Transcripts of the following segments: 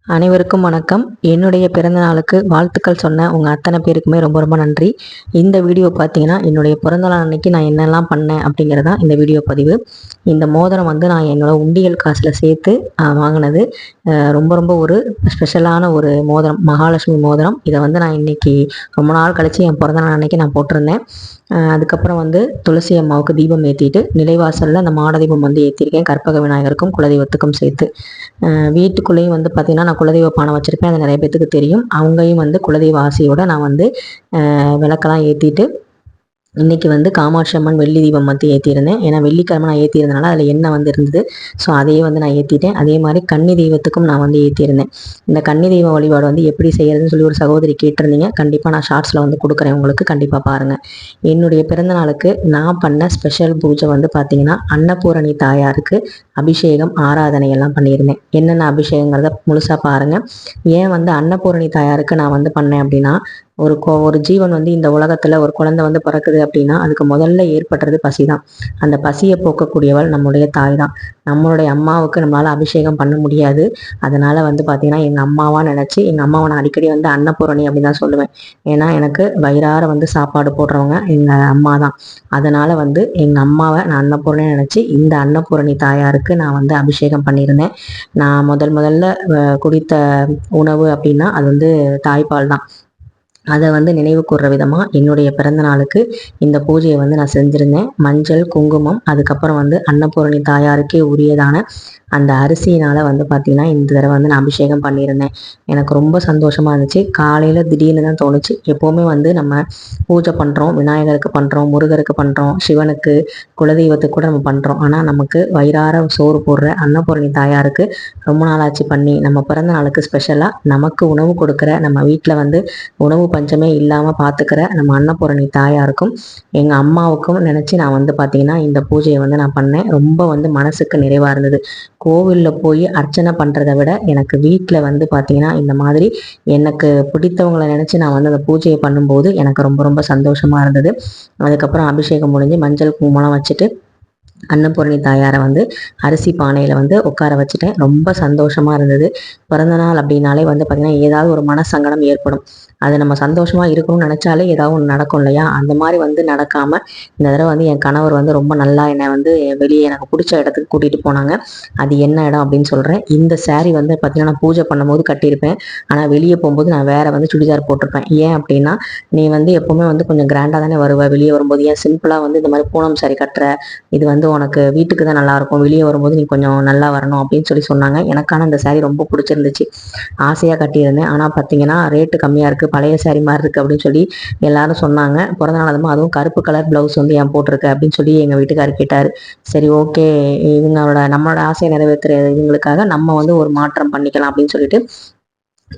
அனைவருக்கும் வணக்கம். என்னுடைய பிறந்த நாளுக்கு வாழ்த்துக்கள் சொன்ன உங்கள் அத்தனை பேருக்குமே ரொம்ப ரொம்ப நன்றி. இந்த வீடியோ பார்த்தீங்கன்னா என்னுடைய பிறந்த நாள் அன்னைக்கு நான் என்னெல்லாம் பண்ணேன் அப்படிங்கிறது தான் இந்த வீடியோ பதிவு. இந்த மோதிரம் வந்து நான் என்னோடய உண்டியல் காசில் சேர்த்து வாங்கினது. ரொம்ப ரொம்ப ஒரு ஸ்பெஷலான ஒரு மோதிரம், மகாலட்சுமி மோதிரம். இதை வந்து நான் இன்றைக்கி ரொம்ப நாள் கழித்து என் பிறந்த நாள் அன்னைக்கு நான் போட்டிருந்தேன். அதுக்கப்புறம் வந்து துளசி அம்மாவுக்கு தீபம் ஏற்றிட்டு நிலைவாசலில் அந்த மாட தீபம் வந்து ஏற்றிருக்கேன், கற்பக விநாயகருக்கும் குலதெய்வத்துக்கும் சேர்த்து. வீட்டுக்குள்ளேயும் வந்து பார்த்திங்கன்னா நான் குலதெய்வ பானை வச்சுருப்பேன், அது நிறைய பேத்துக்கு தெரியும். அவங்களையும் வந்து குலதெய்வ ஆசையோடு நான் வந்து விளக்கெல்லாம் ஏற்றிட்டு இன்றைக்கி வந்து காமாட்சி அம்மன் வெள்ளி தீபம் வந்து ஏற்றிருந்தேன். ஏன்னா வெள்ளிக்கிழமை நான் ஏற்றிருந்தனால அதில் எண்ணெய் வந்து இருந்தது. ஸோ அதையே வந்து நான் ஏற்றிட்டேன். அதே மாதிரி கன்னி தெய்வத்துக்கும் நான் வந்து ஏற்றிருந்தேன். இந்த கன்னி தெய்வ வழிபாடு வந்து எப்படி செய்கிறதுன்னு சொல்லி ஒரு சகோதரி கேட்டிருந்தீங்க. கண்டிப்பாக நான் ஷார்ட்ஸில் வந்து கொடுக்குறேன், உங்களுக்கு கண்டிப்பாக பாருங்கள். என்னுடைய பிறந்த நாளுக்கு நான் பண்ண ஸ்பெஷல் பூஜை வந்து பார்த்திங்கன்னா அன்னபூரணி தாயாருக்கு அபிஷேகம் ஆராதனை எல்லாம் பண்ணியிருந்தேன். என்னென்ன அபிஷேகங்கிறத முழுசாக பாருங்கள். ஏன் வந்து அன்னபூரணி தாயாருக்கு நான் வந்து பண்ணேன் அப்படின்னா, ஒரு ஜீவன் வந்து இந்த உலகத்தில் ஒரு குழந்தை வந்து பிறக்குது அப்படின்னா அதுக்கு முதல்ல ஏற்படுறது பசி தான். அந்த பசியை போக்கக்கூடியவள் நம்முடைய தாய் தான். நம்மளுடைய அம்மாவுக்கு நம்மளால் அபிஷேகம் பண்ண முடியாது. அதனால் வந்து பார்த்திங்கன்னா எங்கள் அம்மாவாக நினச்சி எங்கள் அம்மாவை நான் அடிக்கடி வந்து அன்னபூரணி அப்படின்னு தான் சொல்லுவேன். ஏன்னா எனக்கு வயிறார வந்து சாப்பாடு போடுறவங்க எங்கள் அம்மா தான். அதனால் வந்து எங்கள் அம்மாவை நான் அன்னபூரணி நினச்சி இந்த அன்னபூரணி தாயாருக்கு நான் வந்து அபிஷேகம் பண்ணியிருந்தேன். நான் முதல்ல குடித்த உணவு அப்படின்னா அது வந்து தாய்ப்பால் தான். அதை வந்து நினைவு கூர்ற விதமாக என்னுடைய பிறந்த நாளுக்கு இந்த பூஜையை வந்து நான் செஞ்சுருந்தேன். மஞ்சள், குங்குமம், அதுக்கப்புறம் வந்து அன்னபூரணி தாயாருக்கே உரியதான அந்த அரிசியினால் வந்து பார்த்திங்கன்னா இந்த தடவை வந்து நான் அபிஷேகம் பண்ணியிருந்தேன். எனக்கு ரொம்ப சந்தோஷமாக இருந்துச்சு. காலையில் திடீர்னு தான் தோணுச்சு, எப்போவுமே வந்து நம்ம பூஜை பண்ணுறோம், விநாயகருக்கு பண்ணுறோம், முருகருக்கு பண்ணுறோம், சிவனுக்கு, குலதெய்வத்துக்கு கூட நம்ம பண்ணுறோம். ஆனால் நமக்கு வயிறார சோறு போடுற அன்னபூரணி தாயாருக்கு ரொம்ப நாளாச்சு பண்ணி, நம்ம பிறந்த நாளுக்கு ஸ்பெஷலாக நமக்கு உணவு கொடுக்குற, நம்ம வீட்டில் வந்து உணவு பஞ்சமே இல்லாமல் பார்த்துக்கிற நம்ம அன்னபூரணி தாயாருக்கும் எங்கள் அம்மாவுக்கும் நினச்சி நான் வந்து பார்த்திங்கன்னா இந்த பூஜையை வந்து நான் பண்ணேன். ரொம்ப வந்து மனசுக்கு நிறைவாக இருந்தது. கோவிலில் போய் அர்ச்சனை பண்ணுறதை விட எனக்கு வீட்டில் வந்து பார்த்திங்கன்னா இந்த மாதிரி எனக்கு பிடித்தவங்களை நினச்சி நான் வந்து அந்த பூஜையை பண்ணும்போது எனக்கு ரொம்ப ரொம்ப சந்தோஷமாக இருந்தது. அதுக்கப்புறம் அபிஷேகம் முடிஞ்சு மஞ்சள் குங்குமம்லாம் வச்சுட்டு அன்னபூரணி தாயாரை வந்து அரிசி பானையில் வந்து உட்கார வச்சுட்டேன். ரொம்ப சந்தோஷமாக இருந்தது. பிறந்தநாள் அப்படின்னாலே வந்து பார்த்திங்கன்னா ஏதாவது ஒரு மனசங்கடம் ஏற்படும். அது நம்ம சந்தோஷமாக இருக்கணும்னு நினச்சாலே ஏதாவது ஒன்று நடக்கும் இல்லையா? அந்த மாதிரி வந்து நடக்காமல் இந்த தடவை வந்து என் கணவர் வந்து ரொம்ப நல்லா என்னை வந்து வெளியே எனக்கு பிடிச்ச இடத்துக்கு கூட்டிகிட்டு போனாங்க. அது என்ன இடம் அப்படின்னு சொல்கிறேன். இந்த saree வந்து பார்த்திங்கன்னா நான் பூஜை பண்ணும்போது கட்டியிருப்பேன். ஆனால் வெளியே போகும்போது நான் வேறு வந்து சுடிதார் போட்டிருப்பேன். ஏன் அப்படின்னா, நீ வந்து எப்போவுமே வந்து கொஞ்சம் கிராண்டாக தானே வருவ, வெளியே வரும்போது ஏன் சிம்பிளாக வந்து இந்த மாதிரி பூனம் saree கட்டுற, இது வந்து உனக்கு வீட்டுக்கு தான் நல்லாயிருக்கும், வெளியே வரும்போது நீ கொஞ்சம் நல்லா வரணும் அப்படின்னு சொல்லி சொன்னாங்க. எனக்கான அந்த saree ரொம்ப பிடிச்சிருந்துச்சு, ஆசையாக கட்டியிருந்தேன். ஆனால் பார்த்தீங்கன்னா ரேட்டு கம்மியாக இருக்குது, பழைய saree மாதிரி இருக்குது அப்படின்னு சொல்லி எல்லாரும் சொன்னாங்க. பிறந்த நாள் அதுவும் கருப்பு கலர் ப்ளவுஸ் வந்து ஏன் போட்டிருக்கு அப்படின்னு சொல்லி எங்கள் வீட்டுக்காரர் கேட்டார். சரி, ஓகே, நம்மளோட ஆசையை நிறைவேற்றுற இவங்களுக்காக நம்ம வந்து ஒரு மாற்றம் பண்ணிக்கலாம் அப்படின்னு சொல்லிட்டு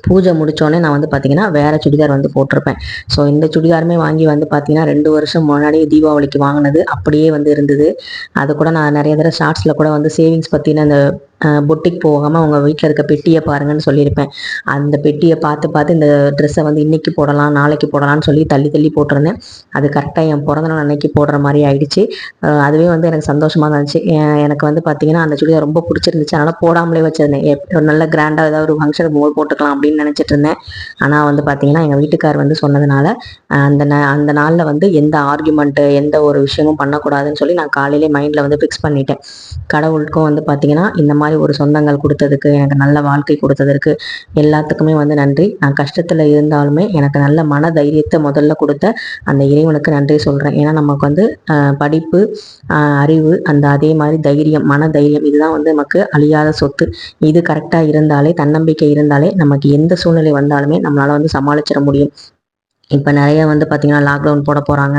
பூஜை முடித்தோடனே நான் வந்து பார்த்திங்கன்னா வேறு சுடிதார் வந்து போட்டிருப்பேன். ஸோ இந்த சுடிதாருமே வாங்கி வந்து பார்த்திங்கன்னா 2 வருஷம் முன்னாடி தீபாவளிக்கு வாங்கினது அப்படியே வந்து இருந்தது. அது கூட நான் நிறைய தடவை ஷார்ட்ஸில் கூட வந்து சேவிங்ஸ் பற்றின அந்த பொட்டிக்கு போகாமல் அவங்க வீட்டில் இருக்க பெட்டியை பாருங்கன்னு சொல்லியிருப்பேன். அந்த பெட்டியை பார்த்து இந்த ட்ரெஸ்ஸை வந்து இன்றைக்கி போடலாம், நாளைக்கு போடலான்னு சொல்லி தள்ளி போட்டிருந்தேன். அது கரெக்டாக என் பிறந்தநாள் அன்னைக்கு போடுற மாதிரி ஆயிடுச்சு. அதுவே வந்து எனக்கு சந்தோஷமாக தான் இருந்துச்சு. எனக்கு வந்து பார்த்திங்கன்னா அந்த சுடிதார் ரொம்ப பிடிச்சிருந்துச்சு. அதனால் போடாமலே வச்சுருந்தேன். ஒரு நல்ல கிராண்டாக ஏதாவது ஒரு ஃபங்க்ஷனுக்கு போது போட்டுக்கலாம் அப்படின்னு நினச்சிட்டு இருந்தேன். ஆனால் வந்து பார்த்திங்கன்னா எங்கள் வீட்டுக்கார் வந்து சொன்னதுனால அந்த நாளில் வந்து எந்த ஆர்குமெண்ட்டு, எந்த ஒரு விஷயமும் பண்ணக்கூடாதுன்னு சொல்லி நான் காலையிலே மைண்டில் வந்து ஃபிக்ஸ் பண்ணிட்டேன். கடவுளுக்கும் வந்து பார்த்திங்கன்னா இந்த மாதிரி ஒரு சொந்தங்கள் கொடுத்ததுக்கு, எனக்கு நல்ல வாழ்க்கை கொடுத்ததற்கு எல்லாத்துக்குமே வந்து நன்றி. நான் கஷ்டத்தில் இருந்தாலுமே எனக்கு நல்ல மன தைரியத்தை முதல்ல கொடுத்த அந்த இறைவனுக்கு நன்றி சொல்கிறேன். ஏன்னா நமக்கு வந்து படிப்பு, அறிவு, அதே மாதிரி தைரியம், மன தைரியம், இதுதான் வந்து நமக்கு அழியாத சொத்து. இது கரெக்டாக இருந்தாலே, தன்னம்பிக்கை இருந்தாலே நமக்கு எந்த சூழ்நிலை வந்தாலுமே நம்மளால் வந்து சமாளிச்சிட முடியும். இப்போ நிறைய வந்து பார்த்திங்கன்னா லாக்டவுன் போட போகிறாங்க,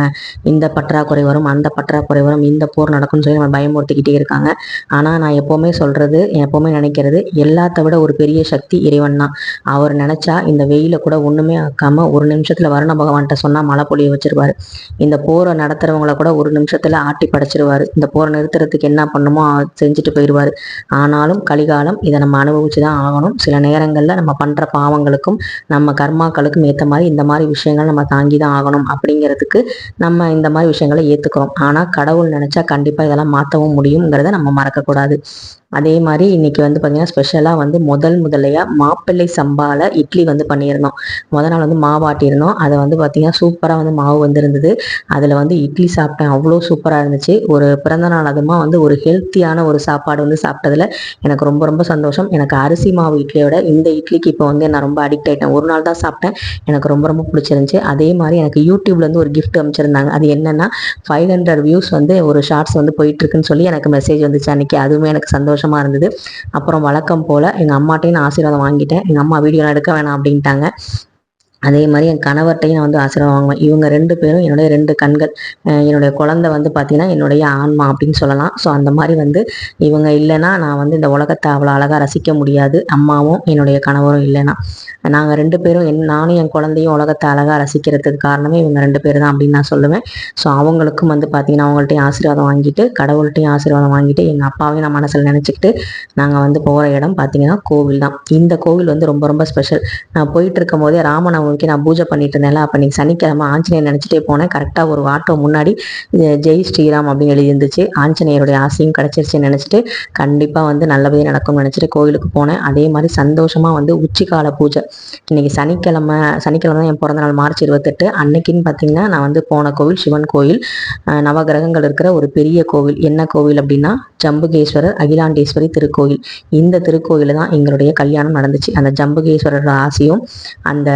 இந்த பற்றாக்குறை வரும், அந்த பற்றாக்குறை வரும், இந்த போர் நடக்கும்னு சொல்லி நம்ம பயமுறுத்திக்கிட்டே இருக்காங்க. ஆனால் நான் எப்போவுமே நினைக்கிறது, எல்லாத்த விட ஒரு பெரிய சக்தி இறைவன் தான். அவர் நினச்சா இந்த வெயில கூட ஒன்றுமே ஆக்காமல் ஒரு நிமிஷத்தில் வருண பகவான்கிட்ட சொன்னால் மழை பொழிய வச்சிருவார். இந்த போரை நடத்துகிறவங்கள கூட ஒரு நிமிஷத்தில் ஆட்டி படைச்சிருவார். இந்த போரை நிறுத்துறதுக்கு என்ன பண்ணுமோ செஞ்சுட்டு போயிடுவார். ஆனாலும் கலிகாலம், இதை நம்ம அனுபவிச்சு தான் ஆகணும். சில நேரங்களில் நம்ம பண்ணுற பாவங்களுக்கும் நம்ம கர்மாக்களுக்கும் ஏற்ற மாதிரி இந்த மாதிரி விஷயங்கள் நம்ம தாங்கி தான் ஆகணும். அப்படிங்கிறதுக்கு நம்ம இந்த மாதிரி விஷயங்களை ஏற்றுக்கிறோம். ஆனால் கடவுள் நினச்சா கண்டிப்பாக இதெல்லாம் மாற்றவும் முடியுங்கிறத நம்ம மறக்கக்கூடாது. அதே மாதிரி இன்னைக்கு வந்து பார்த்தீங்கன்னா ஸ்பெஷலாக வந்து முதல்லையாக மாப்பிள்ளை சம்பாவில் இட்லி வந்து பண்ணியிருந்தோம். நாள் வந்து மாவு ஆட்டியிருந்தோம். அதை வந்து பார்த்தீங்கன்னா சூப்பராக வந்து மாவு வந்துருந்தது. அதில் வந்து இட்லி சாப்பிட்டேன். அவ்வளோ சூப்பராக இருந்துச்சு. ஒரு பிறந்தநாள் அதுமா வந்து ஒரு ஹெல்த்தியான ஒரு சாப்பாடு வந்து சாப்பிட்டதில் எனக்கு ரொம்ப ரொம்ப சந்தோஷம். எனக்கு அரிசி மாவு இட்லியோட இந்த இட்லிக்கு இப்போ வந்து நான் ரொம்ப அடிக்ட் ஆகிட்டேன். ஒரு நாள் தான் சாப்பிட்டேன். எனக்கு ரொம்ப ரொம்ப பிடிச்சிருந்துச்சி. அதே மாதிரி எனக்கு யூடியூப்லேருந்து ஒரு கிஃப்ட் அமைச்சிருந்தாங்க. அது என்னென்னா 500 வியூஸ் வந்து ஒரு ஷார்ட்ஸ் வந்து போயிட்டுருக்குன்னு சொல்லி எனக்கு மெசேஜ் வந்துச்சு அன்றைக்கி. அதுவுமே எனக்கு சந்தோஷமாக இருந்தது. அப்புறம் வழக்கம் போல் எங்கள் அம்மாட்டையும் நான் ஆசீர்வாதம் வாங்கிட்டேன். எங்கள் அம்மா வீடியோலாம் எடுக்க வேணாம் அப்படின்ட்டாங்க. அதே மாதிரி என் கணவர்கிட்டையும் நான் வந்து ஆசீர்வாதம் வாங்குவேன். இவங்க 2 பேரும் என்னுடைய 2 கண்கள். என்னுடைய குழந்தை வந்து பார்த்தீங்கன்னா என்னுடைய ஆன்மா அப்படின்னு சொல்லலாம். ஸோ அந்த மாதிரி வந்து இவங்க இல்லைன்னா நான் வந்து இந்த உலகத்தை அவ்வளோ அழகாக ரசிக்க முடியாது. அம்மாவும் என்னுடைய கணவரும் இல்லைன்னா. நாங்கள் 2 பேரும் நானும் என் குழந்தையும் உலகத்தை அழகாக ரசிக்கிறதுக்கு காரணமே இவங்க 2 பேர் தான் அப்படின்னு நான் சொல்லுவேன். ஸோ அவங்களுக்கும் வந்து பார்த்தீங்கன்னா அவங்கள்ட்டையும் ஆசீர்வாதம் வாங்கிட்டு, கடவுள்கிட்டையும் ஆசீர்வாதம் வாங்கிட்டு, எங்கள் அப்பாவையும் நான் மனசில் நினச்சிக்கிட்டு நாங்கள் வந்து போகிற இடம் பார்த்தீங்கன்னா கோவில் தான். இந்த கோவில் வந்து ரொம்ப ரொம்ப ஸ்பெஷல். நான் போயிட்டு இருக்கும் போதே ராமநவமிக்கு நான் பூஜை பண்ணிட்டு இருந்தேன்ல, அப்போ இன்னைக்கு சனிக்கிழமை ஆஞ்சநேயர் நினச்சிட்டே போனேன். கரெக்டாக ஒரு ஆட்டோ முன்னாடி ஜெய் ஸ்ரீராம் அப்படின்னு எழுதி இருந்துச்சு. ஆஞ்சநேயருடைய ஆசையும் கிடச்சிருச்சுன்னு நினச்சிட்டு கண்டிப்பாக வந்து நல்லபடியாக நடக்கும்னு நினச்சிட்டு கோவிலுக்கு போனேன். அதே மாதிரி சந்தோஷமாக வந்து உச்சிக்கால பூஜை. இன்னைக்கு சனிக்கிழமை தான் என் பிறந்தநாள் மார்ச் 28. அன்னைக்குன்னு பார்த்தீங்கன்னா நான் வந்து போன கோவில் சிவன் கோவில். நவகிரகங்கள் இருக்கிற ஒரு பெரிய கோவில். என்ன கோவில் அப்படின்னா ஜம்புகேஸ்வரர் அகிலாண்டேஸ்வரி திருக்கோயில். இந்த திருக்கோயில தான் எங்களுடைய கல்யாணம் நடந்துச்சு. அந்த ஜம்புகேஸ்வரர் ஆசையும் அந்த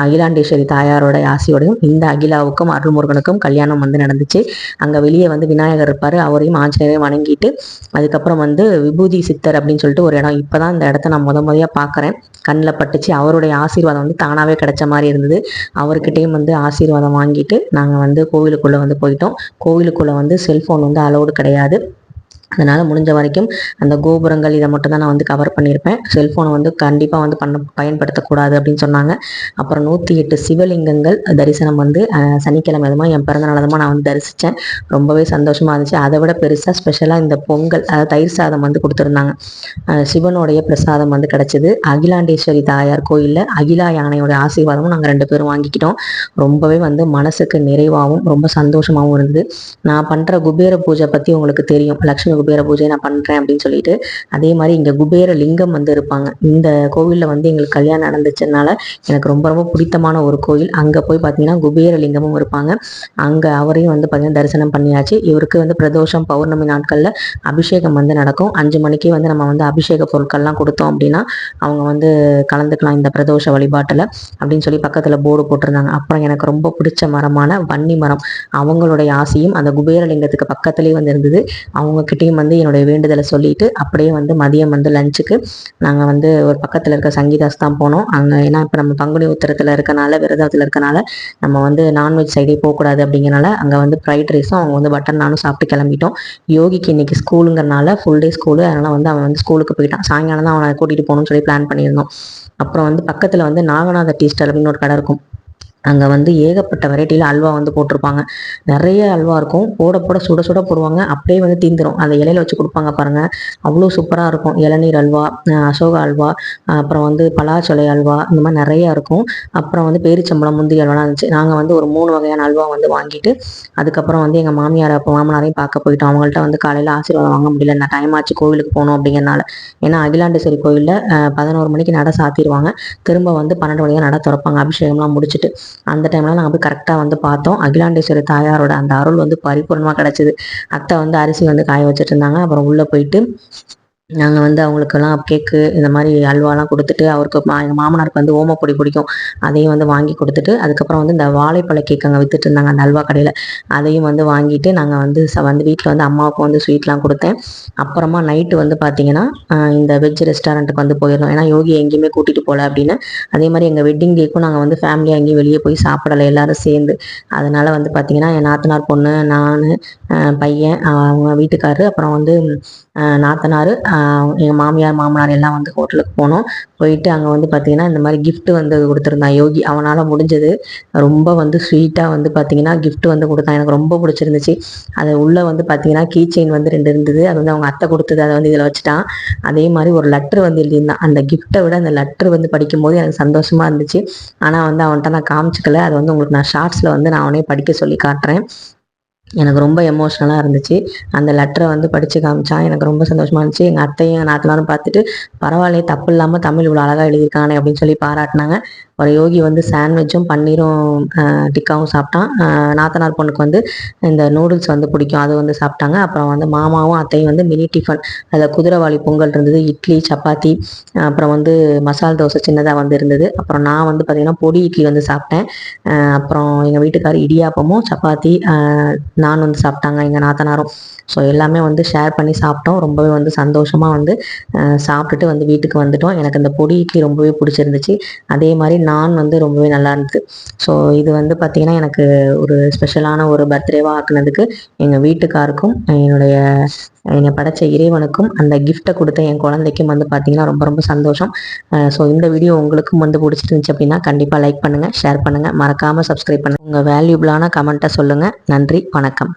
அகிலாண்டேஸ்வரி தாயாரோட ஆசையோடையும் இந்த அகிலாவுக்கும் அருள்முருகனுக்கும் கல்யாணம் வந்து நடந்துச்சு. அங்கே வெளியே வந்து விநாயகர் இருப்பார். அவரையும் ஆஞ்சநேயரையும் வணங்கிட்டு அதுக்கப்புறம் வந்து விபூதி சித்தர் அப்படின்னு சொல்லிட்டு ஒரு இடம். இப்போ தான் இந்த இடத்த நான் முறையாக பார்க்குறேன். கண்ணில் பட்டுச்சு. அவருடைய ஆசீர்வாதம் வந்து தானாகவே கிடைச்ச மாதிரி இருந்தது. அவர்கிட்டையும் வந்து ஆசீர்வாதம் வாங்கிட்டு நாங்கள் வந்து கோவிலுக்குள்ளே வந்து போயிட்டோம். கோவிலுக்குள்ளே வந்து செல்ஃபோன் வந்து அலோடு கிடையாது. அதனால் முடிஞ்ச வரைக்கும் அந்த கோபுரங்கள் இதை மட்டும் தான் நான் வந்து கவர் பண்ணியிருப்பேன். செல்ஃபோனை வந்து கண்டிப்பாக வந்து பயன்படுத்தக்கூடாது அப்படின்னு சொன்னாங்க. அப்புறம் 108 சிவலிங்கங்கள் தரிசனம் வந்து சனிக்கிழமை அதுமா என் பிறந்தநாள் அதுமா நான் வந்து தரிசித்தேன். ரொம்பவே சந்தோஷமாக இருந்துச்சு. அதை விட பெருசாக ஸ்பெஷலாக இந்த பொங்கல் அதாவது தயிர் சாதம் வந்து கொடுத்துருந்தாங்க. சிவனுடைய பிரசாதம் வந்து கிடச்சிது. அகிலாண்டேஸ்வரி தாயார் கோயிலில் அகிலா யானையோட ஆசீர்வாதமும் நாங்கள் 2 பேரும் வாங்கிக்கிட்டோம். ரொம்பவே வந்து மனசுக்கு நிறைவாகவும் ரொம்ப சந்தோஷமாகவும் இருந்தது. நான் பண்ணுற குபேர பூஜை பற்றி உங்களுக்கு தெரியும். லக்ஷ்மி குபேர பூஜை நான் பண்ணுறேன் அப்படின்னு சொல்லிட்டு. அதே மாதிரி இங்கே குபேர லிங்கம் வந்து இருப்பாங்க. இந்த கோவிலில் வந்து எங்களுக்கு கல்யாணம் நடந்துச்சதுனால எனக்கு ரொம்ப ரொம்ப பிடித்தமான ஒரு கோயில். அங்கே போய் பார்த்தீங்கன்னா குபேர லிங்கமும் இருப்பாங்க. அங்கே அவரையும் வந்து பார்த்தீங்கன்னா தரிசனம் பண்ணியாச்சு. இவருக்கு வந்து பிரதோஷம் பௌர்ணமி நாட்களில் அபிஷேகம் வந்து நடக்கும். 5 மணிக்கே வந்து நம்ம வந்து அபிஷேக பொருட்கள்லாம் கொடுத்தோம் அப்படின்னா அவங்க வந்து கலந்துக்கலாம் இந்த பிரதோஷ வழிபாட்டில் அப்படின்னு சொல்லி பக்கத்தில் போர்டு போட்டிருந்தாங்க. அப்புறம் எனக்கு ரொம்ப பிடிச்ச மரமான வன்னி மரம், அவங்களுடைய ஆசையும் அந்த குபேரலிங்கத்துக்கு பக்கத்துலேயே வந்து இருந்தது. அவங்கக்கிட்டே வந்து என்னுடைய வேண்டுதலை சொல்லிட்டு அப்படியே வந்து மதியம் வந்து லஞ்சுக்கு நாங்கள் வந்து ஒரு பக்கத்தில் இருக்க சங்கீதாஸ் தான் போனோம். அங்கே ஏன்னா இப்போ நம்ம பங்குனி உத்திரத்தில் இருக்கனால விரதத்தில் இருக்கனால நம்ம வந்து நான்வெஜ் சைடே போகக்கூடாது அப்படிங்கிறனால அங்கே வந்து ஃப்ரைட் ரைஸும் அவங்க வந்து பட்டர் நானும் சாப்பிட்டு கிளம்பிட்டோம். யோகிக்கு இன்னைக்கு ஸ்கூலுங்கிறனால ஃபுல் டே ஸ்கூலு. அதனால் வந்து அவன் வந்து ஸ்கூலுக்கு போயிட்டான். சாயங்காலம் தான் அவனை கூட்டிகிட்டு போகணும்னு சொல்லி பிளான் பண்ணியிருந்தோம். அப்புறம் வந்து பக்கத்தில் வந்து நாகநாத டீ ஸ்டால் அப்படின்னு ஒரு கடை இருக்கும். அங்கே வந்து ஏகப்பட்ட வெரைட்டியில் அல்வா வந்து போட்டிருப்பாங்க. நிறைய அல்வா இருக்கும். போட போட சுட சுட போடுவாங்க. அப்படியே வந்து தீந்துடும். அந்த இலையில வச்சு கொடுப்பாங்க பாருங்கள், அவ்வளோ சூப்பராக இருக்கும். இளநீர் அல்வா, அசோக அல்வா, அப்புறம் வந்து பலாச்சொலை அல்வா, இந்த மாதிரி நிறையா இருக்கும். அப்புறம் வந்து பேரிச்சம்பழம் முந்திரி அல்வாலாம் இருந்துச்சு. நாங்கள் வந்து ஒரு 3 வகையான அல்வா வந்து வாங்கிட்டு அதுக்கப்புறம் வந்து எங்கள் மாமனாரையும் பார்க்க போயிட்டோம். அவங்கள்ட்ட வந்து காலையில் ஆசீர்வாதம் வாங்க முடியல. நான் டைம் ஆச்சு கோவிலுக்கு போகணும் அப்படிங்கிறனால. ஏன்னா அகிலாண்டேஸ்வரி கோயிலில் 11 மணிக்கு நட சாத்திடுவாங்க. திரும்ப வந்து 12 மணிக்கு நட திறப்பாங்க அபிஷேகம்லாம் முடிச்சுட்டு. அந்த டைம்ல நாங்கள் போய் கரெக்டாக வந்து பார்த்தோம். அகிலாண்டேஸ்வரி தாயாரோட அந்த அருள் வந்து பரிபூர்ணமாக கிடச்சிது. அத்தை வந்து அரிசி வந்து காய வச்சுட்டு இருந்தாங்க. அப்புறம் உள்ளே போயிட்டு நாங்கள் வந்து அவங்களுக்கெல்லாம் கேக்கு இந்த மாதிரி அல்வாலாம் கொடுத்துட்டு, அவருக்கு எங்கள் மாமனாருக்கு வந்து ஓமப்பொடி பிடிக்கும், அதையும் வந்து வாங்கி கொடுத்துட்டு, அதுக்கப்புறம் வந்து இந்த வாழைப்பழ கேக் அங்கே வித்துட்டு இருந்தாங்க அந்த அல்வா கடையில். அதையும் வந்து வாங்கிட்டு நாங்கள் வந்து வீட்டில் வந்து அம்மாவுக்கு வந்து ஸ்வீட்லாம் கொடுத்தேன். அப்புறமா நைட்டு வந்து பார்த்தீங்கன்னா இந்த வெஜ் ரெஸ்டாரண்ட்டுக்கு வந்து போயிருந்தோம். ஏன்னா யோகி எங்கேயுமே கூட்டிகிட்டு போகல அப்படின்னு. அதே மாதிரி எங்கள் வெட்டிங் டேக்கும் நாங்கள் வந்து ஃபேமிலியாக எங்கேயும் வெளியே போய் சாப்பிடலை எல்லாரும் சேர்ந்து. அதனால் வந்து பார்த்தீங்கன்னா என் நாத்தனார் பொண்ணு, நான், பையன், அவங்க வீட்டுக்காரரு, அப்புறம் வந்து நாத்தனார், எங்கள் மாமியார் மாமனார் எல்லாம் வந்து ஹோட்டலுக்கு போனோம். போயிட்டு அங்கே வந்து பார்த்திங்கன்னா இந்த மாதிரி கிஃப்ட் வந்து கொடுத்துருந்தான் யோகி. அவனால் முடிஞ்சது ரொம்ப வந்து ஸ்வீட்டாக வந்து பார்த்திங்கன்னா கிஃப்ட் வந்து கொடுத்தான். எனக்கு ரொம்ப பிடிச்சிருந்துச்சு. அது உள்ளே வந்து பார்த்திங்கன்னா கீ செயின் வந்து 2 இருந்தது. அது வந்து அவங்க அத்தை கொடுத்தது. அதை வந்து இதில் வச்சுட்டான். அதே மாதிரி ஒரு லெட்ரு வந்து எழுதியிருந்தான். அந்த கிஃப்ட்டை விட அந்த லெட்ரு வந்து படிக்கும்போது எனக்கு சந்தோஷமாக இருந்துச்சு. ஆனால் வந்து அவன்கிட்ட நான் காமிச்சிக்கல. அதை வந்து உங்களுக்கு நான் ஷார்ட்ஸில் வந்து நான் அவனே படிக்க சொல்லி காட்டுறேன். எனக்கு ரொம்ப எமோஷ்னலாக இருந்துச்சு. அந்த லெட்டரை வந்து படித்து காமிச்சான். எனக்கு ரொம்ப சந்தோஷமாக இருந்துச்சு. எங்கள் அத்தையும் நாத்தனாரும் பார்த்துட்டு, பரவாயில்லையே தப்பு இல்லாமல் தமிழ் இவ்வளோ அழகாக எழுதியிருக்கானே அப்படின்னு சொல்லி பாராட்டினாங்க. ஒரு யோகி வந்து சாண்ட்விச்சும் பன்னீரும் டிக்காவும் சாப்பிட்டான். நாத்தனார் பொண்ணுக்கு வந்து இந்த நூடுல்ஸ் வந்து பிடிக்கும், அது வந்து சாப்பிட்டாங்க. அப்புறம் வந்து மாமாவும் அத்தையும் வந்து மினி டிஃபன், அதில் குதிரைவாலி பொங்கல் இருந்தது, இட்லி சப்பாத்தி, அப்புறம் வந்து மசால் தோசை சின்னதாக வந்து இருந்தது. அப்புறம் நான் வந்து பார்த்திங்கன்னா பொடி இட்லி வந்து சாப்பிட்டேன். அப்புறம் எங்கள் வீட்டுக்காரர் இடியாப்பமும் சப்பாத்தி நான் வந்து சாப்பிட்டாங்க, எங்கள் நாத்தனாரும். ஸோ எல்லாமே வந்து ஷேர் பண்ணி சாப்பிட்டோம். ரொம்பவே வந்து சந்தோஷமாக வந்து சாப்பிட்டுட்டு வந்து வீட்டுக்கு வந்துட்டோம். எனக்கு அந்த பொடி இட்லி ரொம்பவே பிடிச்சிருந்துச்சு. அதே மாதிரி நான் வந்து ரொம்பவே நல்லா இருந்தது. ஸோ இது வந்து பார்த்திங்கன்னா எனக்கு ஒரு ஸ்பெஷலான ஒரு பர்த்டேவாக ஆக்குனதுக்கு எங்கள் வீட்டுக்காருக்கும் என்னை படைச்ச இறைவனுக்கும் அந்த கிஃப்ட்டை கொடுத்த என் குழந்தைக்கும் வந்து பார்த்திங்கன்னா ரொம்ப ரொம்ப சந்தோஷம். ஸோ இந்த வீடியோ உங்களுக்கும் வந்து பிடிச்சிருந்துச்சு அப்படின்னா கண்டிப்பாக லைக் பண்ணுங்கள், ஷேர் பண்ணுங்கள், மறக்காமல் சப்ஸ்கிரைப் பண்ணுங்கள். உங்கள் வேல்யூபிளான கமெண்ட்டை சொல்லுங்கள். நன்றி, வணக்கம்.